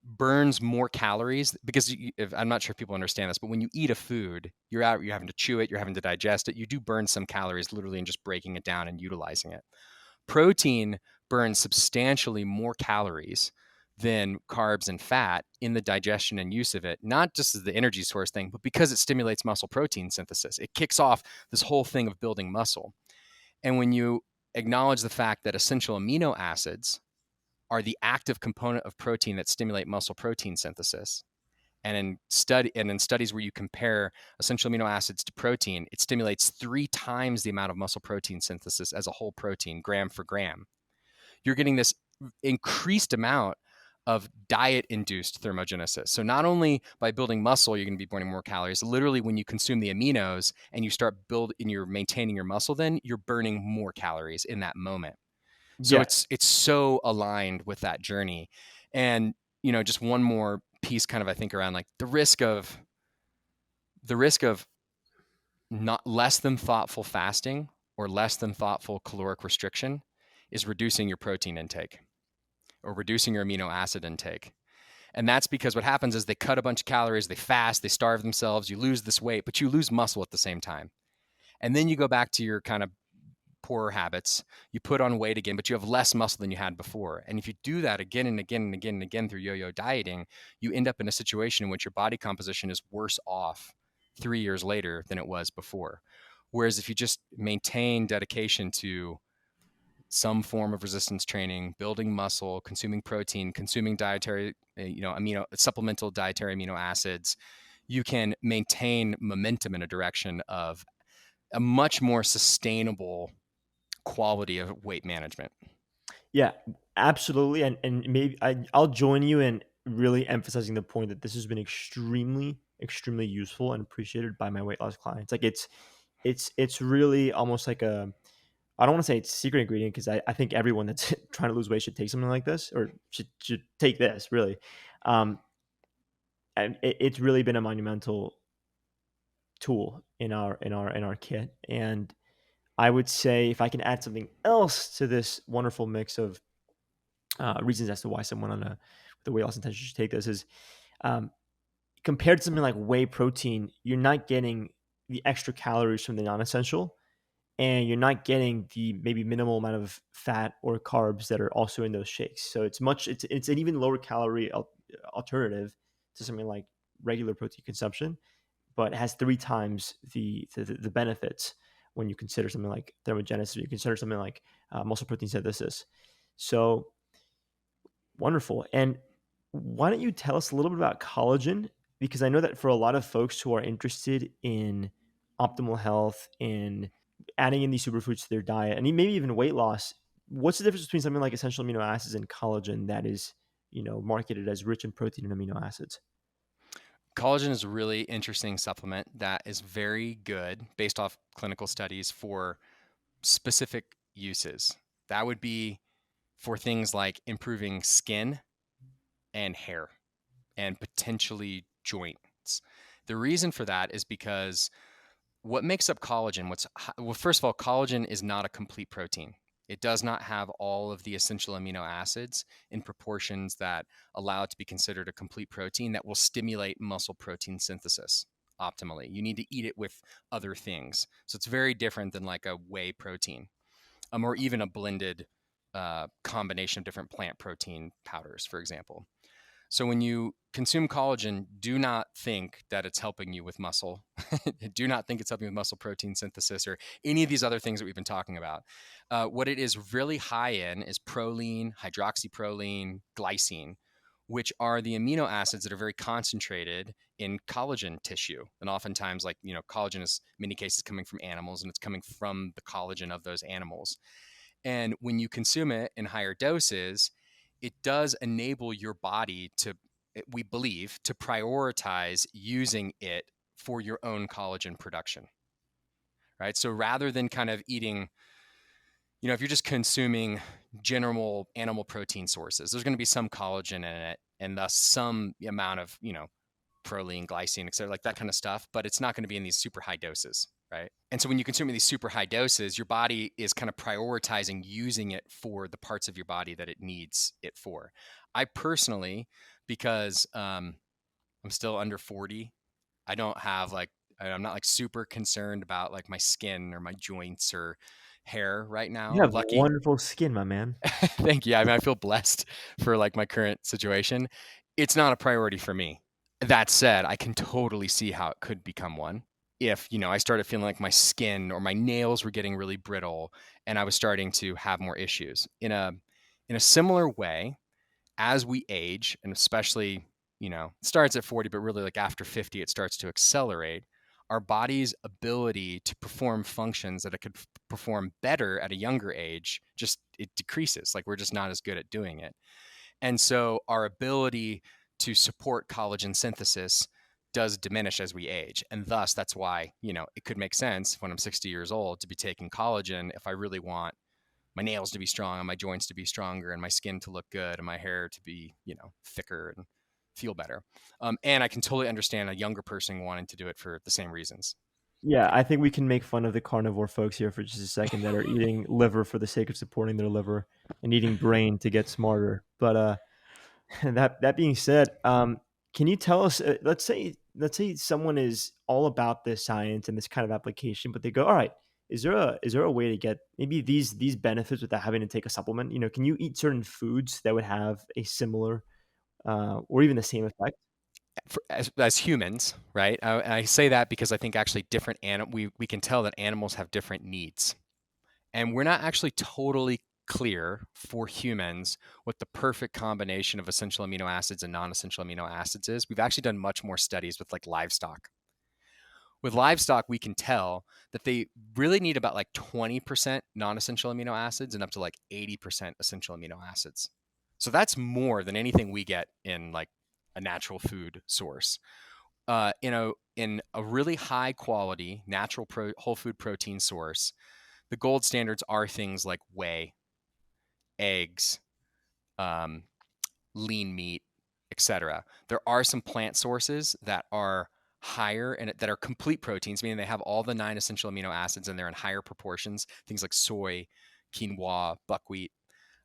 burns more calories, because I'm not sure if people understand this, but when you eat a food, you're having to chew it, you're having to digest it. You do burn some calories literally in just breaking it down and utilizing it. Protein burns substantially more calories than carbs and fat in the digestion and use of it, not just as the energy source thing, but because it stimulates muscle protein synthesis. It kicks off this whole thing of building muscle. And when you acknowledge the fact that essential amino acids are the active component of protein that stimulate muscle protein synthesis, and in studies where you compare essential amino acids to protein, it stimulates 3 times the amount of muscle protein synthesis as a whole protein, gram for gram. You're getting this increased amount of diet-induced thermogenesis. So not only by building muscle, you're going to be burning more calories. Literally, when you consume the aminos and you start you're maintaining your muscle, then you're burning more calories in that moment. So yeah, it's so aligned with that journey. And just one more piece, kind of, I think, around like the risk of not less than thoughtful fasting or less than thoughtful caloric restriction is reducing your protein intake or reducing your amino acid intake. And that's because what happens is they cut a bunch of calories, they fast, they starve themselves, you lose this weight, but you lose muscle at the same time. And then you go back to your kind of poorer habits, you put on weight again, but you have less muscle than you had before. And if you do that again and again and again and again through yo-yo dieting, you end up in a situation in which your body composition is worse off 3 years later than it was before. Whereas if you just maintain dedication to some form of resistance training, building muscle, consuming protein, consuming dietary, supplemental dietary amino acids, you can maintain momentum in a direction of a much more sustainable quality of weight management. yeah, absolutely. And maybe I'll join you in really emphasizing the point that this has been extremely useful and appreciated by my weight loss clients. Like it's really almost like I don't want to say it's a secret ingredient because I think everyone that's trying to lose weight should take something like this or should take this really. Um, and it's really been a monumental tool in our kit. And I would say if I can add something else to this wonderful mix of reasons as to why someone on a with a weight loss intention should take this is um, compared to something like whey protein, you're not getting the extra calories from the non-essential, and you're not getting the maybe minimal amount of fat or carbs that are also in those shakes. So it's an even lower calorie alternative to something like regular protein consumption, but it has three times the benefits when you consider something like thermogenesis, you consider something like muscle protein synthesis. So wonderful. And why don't you tell us a little bit about collagen? Because I know that for a lot of folks who are interested in optimal health, in adding in these superfoods to their diet, and maybe even weight loss, what's the difference between something like essential amino acids and collagen that is, marketed as rich in protein and amino acids? Collagen is a really interesting supplement that is very good based off clinical studies for specific uses. That would be for things like improving skin and hair and potentially joints. The reason for that is because what makes up collagen, well, first of all, collagen is not a complete protein. It does not have all of the essential amino acids in proportions that allow it to be considered a complete protein that will stimulate muscle protein synthesis optimally. You need to eat it with other things. So it's very different than like a whey protein, or even a blended combination of different plant protein powders, for example. So when you consume collagen, do not think that it's helping you with muscle. Do not think it's helping with muscle protein synthesis or any of these other things that we've been talking about. What it is really high in is proline, hydroxyproline, glycine, which are the amino acids that are very concentrated in collagen tissue. And oftentimes, like, collagen is in many cases coming from animals and it's coming from the collagen of those animals. And when you consume it in higher doses, it does enable your body to, we believe, to prioritize using it for your own collagen production, right? So rather than kind of eating, if you're just consuming general animal protein sources, there's going to be some collagen in it and thus some amount of, proline, glycine, et cetera, like that kind of stuff, but it's not going to be in these super high doses, right? And so when you consume these super high doses, your body is kind of prioritizing using it for the parts of your body that it needs it for. I personally, because I'm still under 40, I don't have like, I'm not like super concerned about like my skin or my joints or hair right now. You I'm have lucky. wonderful skin, my man. Thank you. I mean, I feel blessed for like my current situation. It's not a priority for me. That said, I can totally see how it could become one if, I started feeling like my skin or my nails were getting really brittle and I was starting to have more issues. In a similar way, as we age, and especially, it starts at 40, but really like after 50, it starts to accelerate. Our body's ability to perform functions that it could perform better at a younger age, just it decreases. Like we're just not as good at doing it. And so our ability to support collagen synthesis does diminish as we age. And thus, that's why, it could make sense when I'm 60 years old to be taking collagen if I really want my nails to be strong and my joints to be stronger and my skin to look good and my hair to be, thicker and feel better. And I can totally understand a younger person wanting to do it for the same reasons. Yeah, I think we can make fun of the carnivore folks here for just a second that are eating liver for the sake of supporting their liver and eating brain to get smarter. But that being said, can you tell us? Let's say someone is all about this science and this kind of application, but they go, all right. Is there a way to get maybe these benefits without having to take a supplement? Can you eat certain foods that would have a similar or even the same effect? As humans, right? I say that because I think actually we can tell that animals have different needs. And we're not actually totally clear for humans what the perfect combination of essential amino acids and non-essential amino acids is. We've actually done much more studies with like livestock. With livestock, we can tell that they really need about like 20% non-essential amino acids and up to like 80% essential amino acids. So that's more than anything we get in like a natural food source. In a really high quality natural whole food protein source, the gold standards are things like whey, eggs, um, lean meat, etc. There are some plant sources that are higher and that are complete proteins, meaning they have all the 9 essential amino acids and they're in higher proportions, things like soy, quinoa, buckwheat.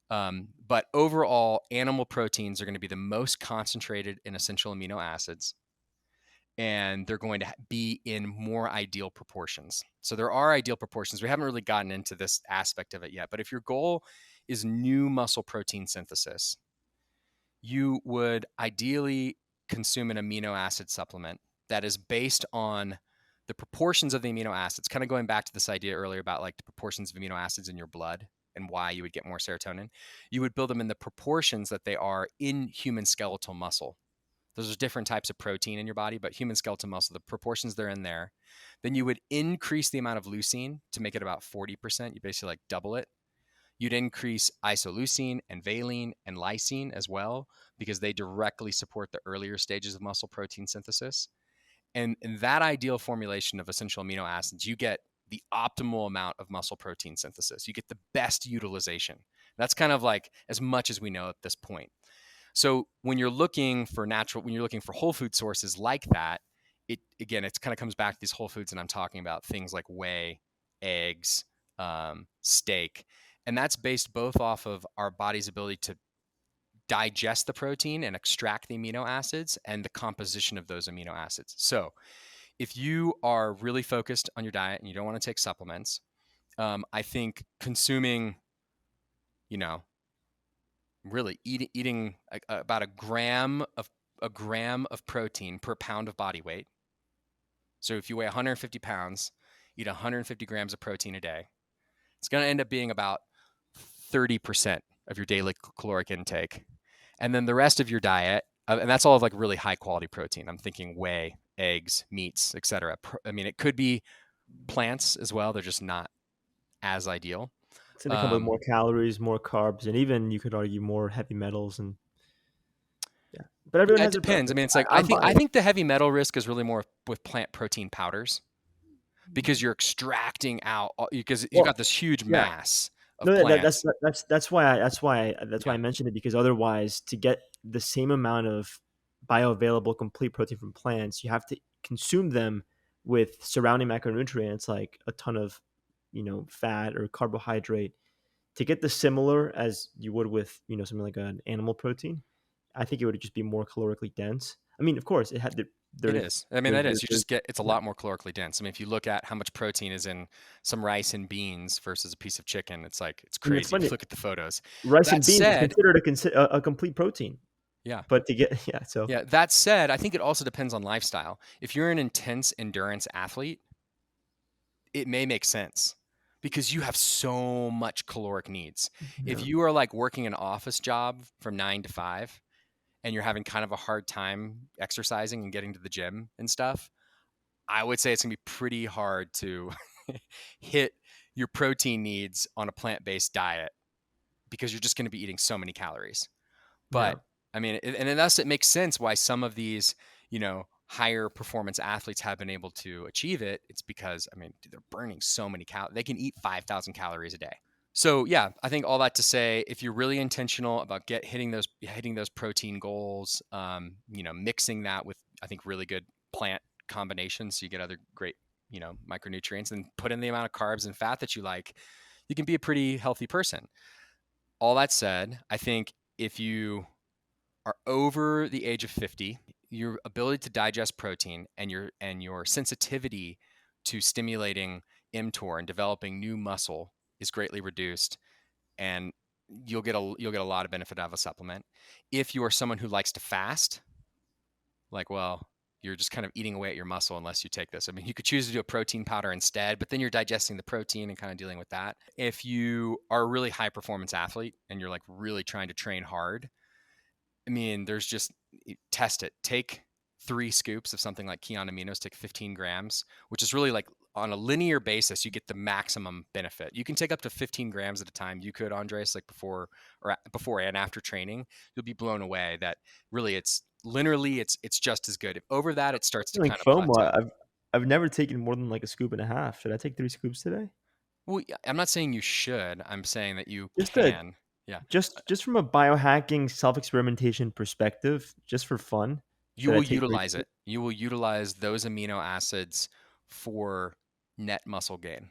But overall, animal proteins are going to be the most concentrated in essential amino acids, and they're going to be in more ideal proportions. So there are ideal proportions. We haven't really gotten into this aspect of it yet, but if your goal is new muscle protein synthesis, you would ideally consume an amino acid supplement that is based on the proportions of the amino acids, kind of going back to this idea earlier about like the proportions of amino acids in your blood and why you would get more serotonin. You would build them in the proportions that they are in human skeletal muscle. Those are different types of protein in your body, but human skeletal muscle, the proportions they're in there. Then you would increase the amount of leucine to make it about 40%. You basically like double it. You'd increase isoleucine and valine and lysine as well, because they directly support the earlier stages of muscle protein synthesis. And in that ideal formulation of essential amino acids, you get the optimal amount of muscle protein synthesis. You get the best utilization. That's kind of like as much as we know at this point. So when you're looking for whole food sources like that, it kind of comes back to these whole foods, and I'm talking about things like whey, eggs, steak, and that's based both off of our body's ability to digest the protein and extract the amino acids and the composition of those amino acids. So if you are really focused on your diet and you don't want to take supplements, I think consuming, really eating about a gram of protein per pound of body weight. So if you weigh 150 pounds, eat 150 grams of protein a day. It's going to end up being about 30% of your daily caloric intake. And then the rest of your diet, and that's all of like really high quality protein. I'm thinking whey, eggs, meats, etc. I mean, it could be plants as well. They're just not as ideal. So they come with more calories, more carbs, and even you could argue more heavy metals. And yeah, but everyone Yeah, it has their depends. I preference. mean, it's like I'm I biased. think the heavy metal risk is really more with plant protein powders, because you're extracting out, because you've Well, got this huge yeah, mass of no, plants. that's why Yeah, I mentioned it, because otherwise, to get the same amount of bioavailable complete protein from plants, you have to consume them with surrounding macronutrients like a ton of, fat or carbohydrate to get the similar as you would with something like an animal protein. I think it would just be more calorically dense. I mean, of course, it had the it there's is. I mean, there's that is. You there's just get, it's a yeah, lot more calorically dense. I mean, if you look at how much protein is in some rice and beans versus a piece of chicken, it's like, it's and it's crazy. If you funny. look at the photos. Rice That and beans is said, considered a complete protein, yeah. but to get so Yeah. That said, I think it also depends on lifestyle. If you're an intense endurance athlete, it may make sense because you have so much caloric needs. If yeah. you are like working an office job from 9 to 5 and you're having kind of a hard time exercising and getting to the gym and stuff, I would say it's gonna be pretty hard to hit your protein needs on a plant-based diet because you're just gonna be eating so many calories. Yeah. But I mean, and thus it makes sense why some of these, higher performance athletes have been able to achieve it. It's because, I mean, they're burning so many calories. They can eat 5,000 calories a day. So yeah, I think all that to say, if you're really intentional about hitting those protein goals, mixing that with, I think, really good plant combinations, so you get other great, micronutrients, and put in the amount of carbs and fat that you like, you can be a pretty healthy person. All that said, I think if you are over the age of 50, your ability to digest protein and your sensitivity to stimulating mTOR and developing new muscle is greatly reduced, and you'll get a lot of benefit out of a supplement. If you are someone who likes to fast, like, well, you're just kind of eating away at your muscle unless you take this. I mean, you could choose to do a protein powder instead, but then you're digesting the protein and kind of dealing with that. If you are a really high performance athlete and you're like really trying to train hard, I mean, test it. Take 3 scoops of something like Kion Aminos, take 15 grams, which is really like on a linear basis, you get the maximum benefit. You can take up to 15 grams at a time. You could, Andres, like before and after training, you'll be blown away that really it's just as good. If over that, it starts to Like kind of FOMO, plateau. I've never taken more than like a scoop and a half. Should I take 3 scoops today? Well, I'm not saying you should. I'm saying that you Just a can. Yeah. just from a biohacking self-experimentation perspective, just for fun, You should I will take utilize creatine? it. You will utilize those amino acids for net muscle gain.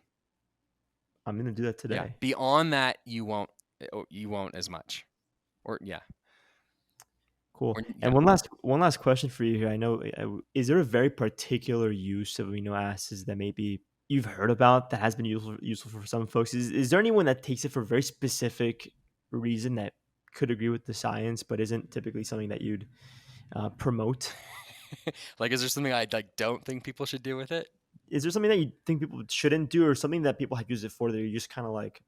I'm gonna do that Yeah. today. Beyond that, you won't as much. Or yeah. Cool. Or And yeah. one last question for you here. I know, is there a very particular use of amino acids that maybe you've heard about that has been useful for some folks? Is there anyone that takes it for a very specific reason that could agree with the science, but isn't typically something that you'd promote? Like, is there something I like don't think people should do with it? Is there something that you think people shouldn't do, or something that people have used it for that you're just kind of like,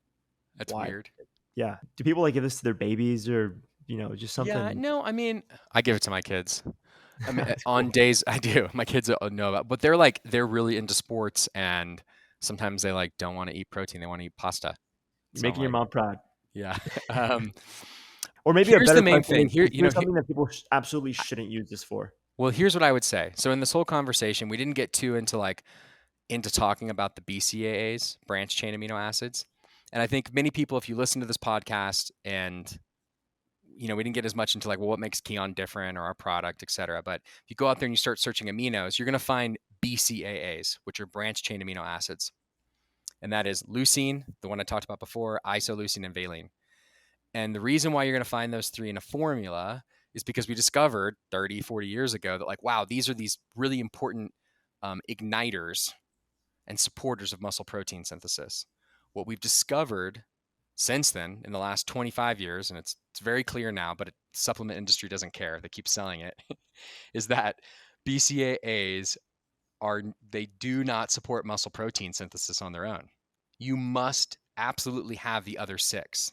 That's why? weird. Yeah. Do people like give this to their babies, or just Yeah, something? no, I mean, I give it to my kids. I mean, That's on cool. days I do. My kids know about, but they're really into sports, and sometimes they like don't want to eat protein. They want to eat pasta. You're So I'm making your like, mom proud. yeah. Um, Or maybe a here's the better main question thing. is there Here, something that people absolutely shouldn't use this for? well, here's what I would say. So in this whole conversation, we didn't get too into talking about the BCAAs, branch chain amino acids. And I think many people, if you listen to this podcast and we didn't get as much into like, well, what makes Kion different or our product, et cetera. But if you go out there and you start searching aminos, you're going to find BCAAs, which are branch chain amino acids. And that is leucine, the one I talked about before, isoleucine, and valine. And the reason why you're going to find those three in a formula is because we discovered 30, 40 years ago that, like, wow, these are these really important igniters and supporters of muscle protein synthesis. What we've discovered since then in the last 25 years, and it's very clear now, but the supplement industry doesn't care, they keep selling it, is that BCAAs they do not support muscle protein synthesis on their own. You must absolutely have the other six.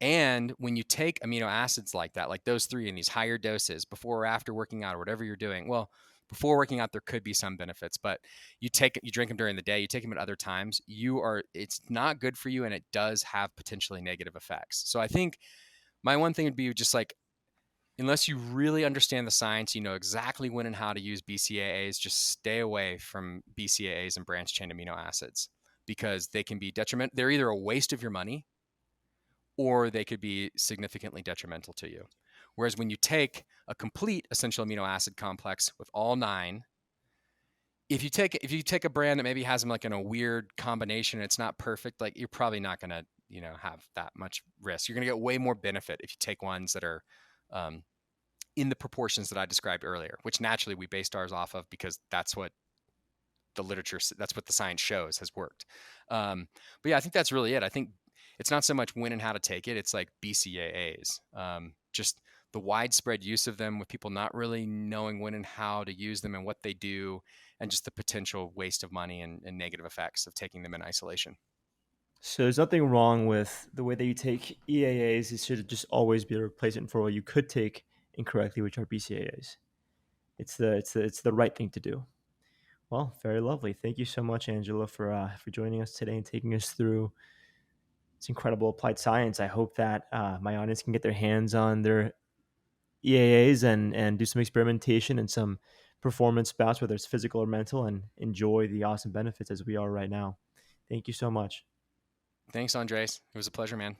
And when you take amino acids like that, like those three in these higher doses before or after working out or whatever you're doing, well, before working out, there could be some benefits, but you drink them during the day, you take them at other times, it's not good for you, and it does have potentially negative effects. So I think my one thing would be just like, unless you really understand the science, you know exactly when and how to use BCAAs, just stay away from BCAAs and branch chain amino acids because they can be detrimental. They're either a waste of your money or they could be significantly detrimental to you. Whereas when you take a complete essential amino acid complex with all nine, if you take a brand that maybe has them like in a weird combination and it's not perfect, like you're probably not going to have that much risk. You're going to get way more benefit if you take ones that are in the proportions that I described earlier, which naturally we based ours off of because that's what that's what the science shows has worked. But yeah, I think that's really it. I think it's not so much when and how to take it. It's like BCAAs, just the widespread use of them with people not really knowing when and how to use them and what they do, and just the potential waste of money and negative effects of taking them in isolation. So there's nothing wrong with the way that you take EAAs. It should just always be a replacement for what you could take incorrectly, which are BCAAs. It's the right thing to do. Well, very lovely. Thank you so much, Angela, for joining us today and taking us through this incredible applied science. I hope that my audience can get their hands on their EAAs and do some experimentation and some performance bouts, whether it's physical or mental, and enjoy the awesome benefits as we are right now. Thank you so much. Thanks, Andres. It was a pleasure, man.